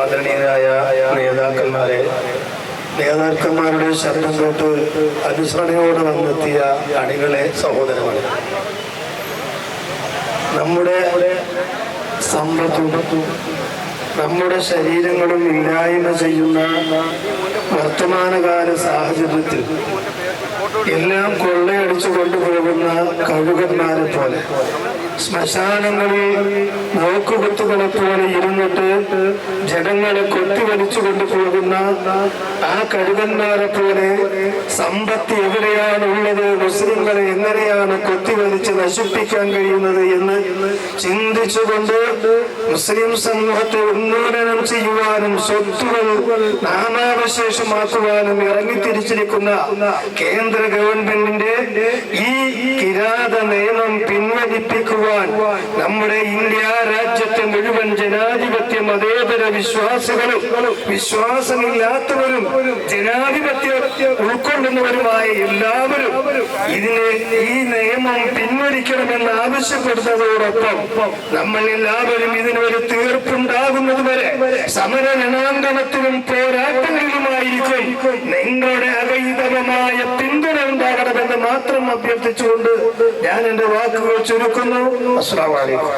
ആദരണീയരായ നേതാക്കന്മാരുടെ ശബ്ദം കേട്ട് അനുസരണയോടെ വന്നെത്തിയ അണികളെ, സഹോദരങ്ങളെ, നമ്മുടെ സമ്പത്തും നമ്മുടെ ശരീരങ്ങളും ഇല്ലായ്മ ചെയ്യുന്ന വർത്തമാനകാല സാഹചര്യത്തിൽ എല്ലാം കൊള്ളയടിച്ചു കൊണ്ടുപോകുന്ന കഴുകന്മാരെ പോലെ, ശ്മശാനങ്ങളിൽ നോക്കുകുത്തുകളെ പോലെ ഇരുന്നിട്ട് ജനങ്ങളെ കൊത്തിവലിച്ചു കൊണ്ടുപോകുന്ന ആ കഴുകന്മാരെ പോലെ സമ്പത്ത് എവിടെയാണ് ഉള്ളത്, മുസ്ലിങ്ങളെ എങ്ങനെയാണ് കൊത്തിവലിച്ച് നശിപ്പിക്കാൻ കഴിയുന്നത് എന്ന് ചിന്തിച്ചുകൊണ്ട് മുസ്ലിം സമൂഹത്തെ ഉന്മൂലനം ചെയ്യുവാനും സ്വത്തുകൾ നാമാവശേഷമാക്കുവാനും ഇറങ്ങിത്തിരിച്ചിരിക്കുന്ന കേന്ദ്ര ഗവൺമെന്റിന്റെ ഈ കിരാത നിയമം പിൻവലിപ്പിക്കുവാൻ നമ്മുടെ ഇന്ത്യ രാജ്യത്തെ മുഴുവൻ ജനാധിപത്യ മതേതര വിശ്വാസികളും വിശ്വാസമില്ലാത്തവരും ജനാധിപത്യം ഉൾക്കൊള്ളുന്നവരുമായ എല്ലാവരും ഈ നിയമം പിൻവലിക്കണമെന്ന് ആവശ്യപ്പെടുന്നതോടൊപ്പം നമ്മൾ എല്ലാവരും ഇതിനൊരു തീർപ്പുണ്ടാകുന്നത് വരെ സമര രണാങ്കണത്തിലും പോരാട്ടങ്ങളിലുമായിരിക്കും നിങ്ങളുടെ അകൈതവമായ പിന്തുണ ഉണ്ടാകണമെന്ന് മാത്രം അഭ്യർത്ഥിച്ചുകൊണ്ട് ഞാൻ എന്റെ വാക്കുകൾ ചുരുക്കുന്നു. അസ്സലാമു അലൈക്കും.